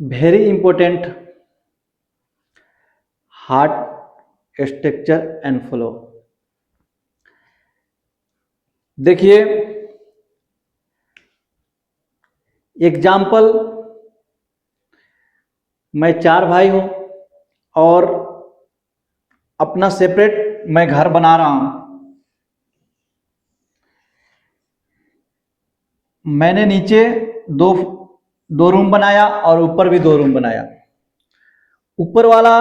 Very important heart structure and flow. देखिए example, मैं 4 भाई हूं और अपना सेपरेट मैं घर बना रहा हूं। मैंने नीचे दो दो रूम बनाया और ऊपर भी 2 रूम बनाया। ऊपर वाला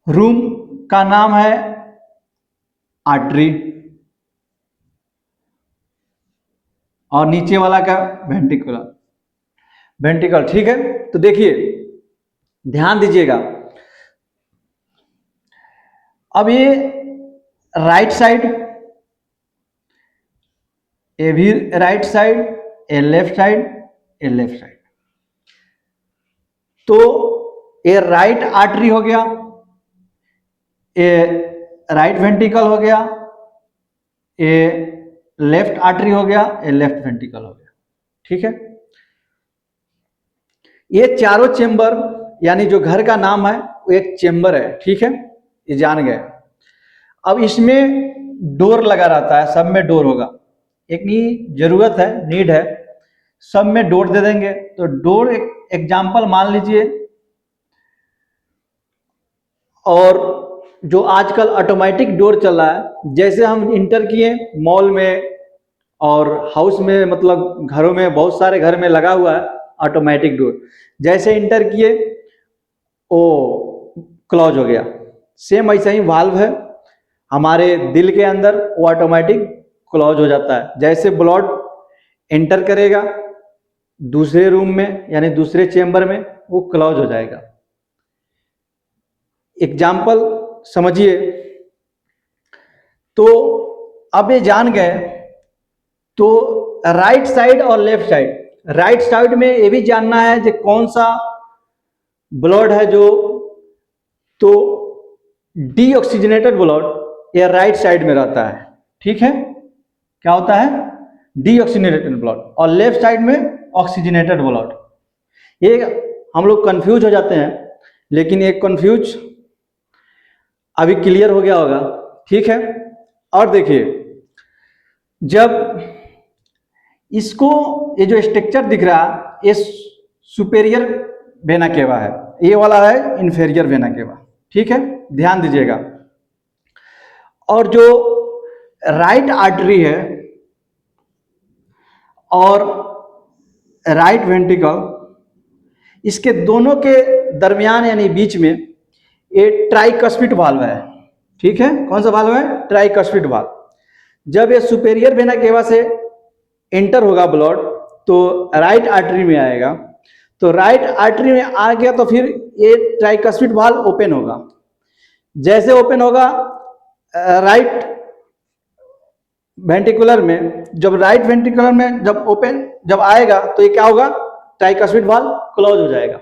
रूम का नाम है आर्टरी और नीचे वाला का वेंट्रिकल। ठीक है, तो देखिए ध्यान दीजिएगा। अब ये राइट साइड, ए भी राइट साइड, ए लेफ्ट साइड, ए लेफ्ट साइड। तो ए राइट आर्टरी हो गया, ए राइट वेंट्रिकल हो गया, ए लेफ्ट आर्टरी हो गया, ए लेफ्ट वेंट्रिकल हो गया। ठीक है, ये चारों चेंबर यानी जो घर का नाम है वो एक चेंबर है। ठीक है, ये जान गए। अब इसमें डोर लगा रहता है, सब में डोर होगा। एक जरूरत है, नीड है, सब में डोर दे देंगे। तो डोर एक एग्जाम्पल मान लीजिए। और जो आजकल ऑटोमेटिक डोर चल रहा है, जैसे हम इंटर किए मॉल में और हाउस में, मतलब घरों में, बहुत सारे घर में लगा हुआ है ऑटोमेटिक डोर। जैसे इंटर किए वो क्लोज हो गया। सेम ऐसा ही वाल्व है हमारे दिल के अंदर, वो ऑटोमेटिक क्लोज हो जाता है। जैसे ब्लड एंटर करेगा दूसरे रूम में यानी दूसरे चेंबर में, वो क्लोज हो जाएगा। एग्जाम्पल समझिए। तो अब ये जान गए। तो राइट साइड और लेफ्ट साइड, राइट साइड में ये भी जानना है कि कौन सा ब्लड है जो, तो डीऑक्सीजनेटेड ब्लड ये राइट साइड में रहता है। ठीक है, क्या होता है? Deoxygenated blood. और लेफ्ट साइड में ऑक्सीजनेटेड ब्लड। ये हम लोग कंफ्यूज हो जाते हैं, लेकिन ये कंफ्यूज अभी क्लियर हो गया होगा। ठीक है, और देखिए जब इसको, ये जो स्ट्रक्चर दिख रहा है ये सुपेरियर वेना केवा है, ये वाला है इंफेरियर वेना केवा। ठीक है, ध्यान दीजिएगा। और जो राइट आर्टरी है और राइट वेंट्रिकल, इसके दोनों के दरमियान यानी बीच में ये ट्राइकस्पिड वाल्व है। ठीक है, कौन सा वाल्व है? Tricuspid valve. जब ये सुपेरियर वेना केवा से एंटर होगा ब्लड तो राइट आर्टरी में आएगा। तो राइट आर्टरी में आ गया तो फिर ये ट्राइकस्पिड वाल्व ओपन होगा। जैसे ओपन होगा राइट वेंट्रिकुलर में, जब राइट वेंट्रिकुलर में जब आएगा तो ये क्या होगा? ट्राइकस्पिड वाल्व क्लोज हो जाएगा।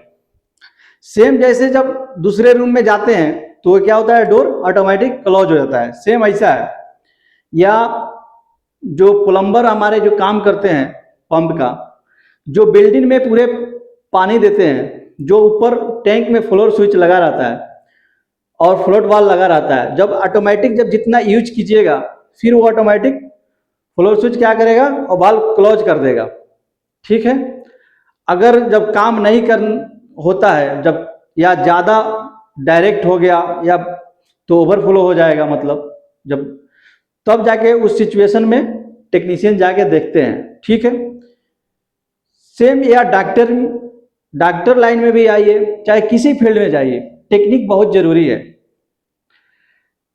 सेम जैसे जब दूसरे रूम में जाते हैं तो क्या होता है? डोर ऑटोमेटिक क्लोज हो जाता है। सेम ऐसा है। या जो प्लम्बर हमारे जो काम करते हैं पंप का, जो बिल्डिंग में पूरे पानी देते हैं, जो ऊपर टैंक में फ्लोर स्विच लगा रहता है और फ्लोट वाल्व लगा रहता है, जब ऑटोमेटिक जब जितना यूज कीजिएगा फिर वो ऑटोमेटिक फ्लोर स्विच क्या करेगा? और वाल्व क्लोज कर देगा। ठीक है, अगर जब काम नहीं कर होता है, जब या ज़्यादा डायरेक्ट हो गया या तो ओवरफ्लो हो जाएगा, मतलब जब, तब जाके उस सिचुएशन में टेक्नीशियन जाके देखते हैं। ठीक है, सेम या डॉक्टर लाइन में भी आइए, चाहे किसी फील्ड में जाइए, टेक्निक बहुत जरूरी है।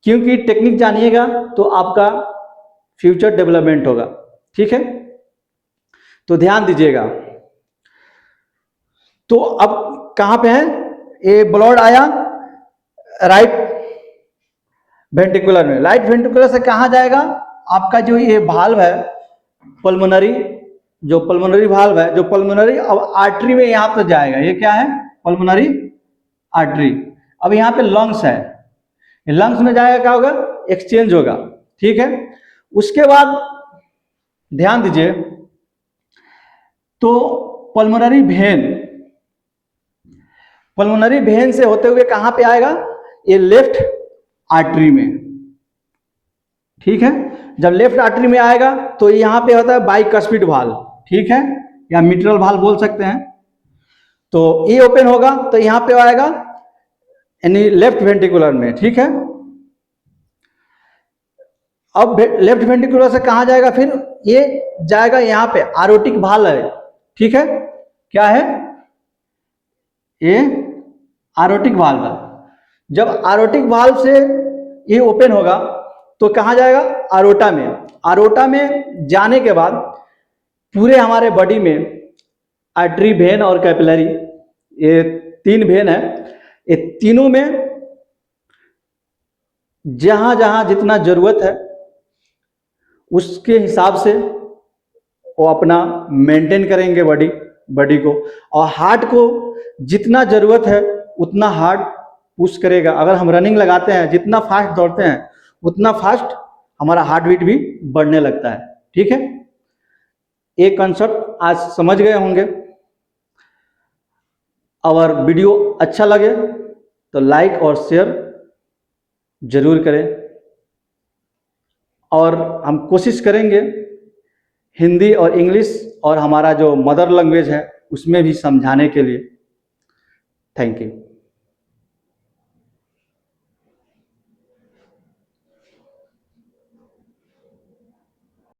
क्योंकि टेक्निक जानिएगा तो आपका फ्यूचर डेवलपमेंट होगा। ठीक है, तो ध्यान दीजिएगा। तो अब कहां पे है? ये ब्लड आया राइट वेंट्रिकुलर में। राइट वेंट्रिकुलर से कहां जाएगा? आपका जो ये वाल्व है पल्मोनरी, जो पल्मोनरी वाल्व है, जो पल्मोनरी अब आर्टरी में यहां पर जाएगा। ये क्या है? Pulmonary artery. अब यहाँ पे लंग्स है, लंग्स में जाएगा, क्या होगा? एक्सचेंज होगा। ठीक है, उसके बाद ध्यान दीजिए। तो पल्मोनरी वेन पल्मोनरी वेन से होते हुए कहां पे आएगा, ये लेफ्ट आर्टरी में, ठीक है। जब लेफ्ट आर्टरी में आएगा तो यहां पे होता है बाइकस्पिड वाल्व, ठीक है, या मिट्रल वाल्व बोल सकते हैं। तो ये ओपन होगा तो यहां पे आएगा यानी लेफ्ट वेंट्रिकुलर में, ठीक है। अब लेफ्ट वेंट्रिकुलर से कहां जाएगा, फिर ये जाएगा यहां पे आरोटिक वाल्व है, ठीक है, क्या है ये आरोटिक वाल्व है। जब आरोटिक वाल्व से ये ओपन होगा तो कहां जाएगा, आरोटा में। आरोटा में जाने के बाद पूरे हमारे बॉडी में आर्टरी, वेन और कैपिलरी, ये 3 वेन है, ये तीनों में जहां जहां जितना जरूरत है उसके हिसाब से वो अपना मेंटेन करेंगे बॉडी को, और हार्ट को जितना जरूरत है उतना हार्ट पुश करेगा। अगर हम रनिंग लगाते हैं, जितना फास्ट दौड़ते हैं उतना फास्ट हमारा हार्ट बीट भी बढ़ने लगता है, ठीक है। एक कंसेप्ट आज समझ गए होंगे। अगर वीडियो अच्छा लगे तो लाइक और शेयर जरूर करें, और हम कोशिश करेंगे हिंदी और इंग्लिश और हमारा जो मदर लैंग्वेज है उसमें भी समझाने के लिए। Thank you.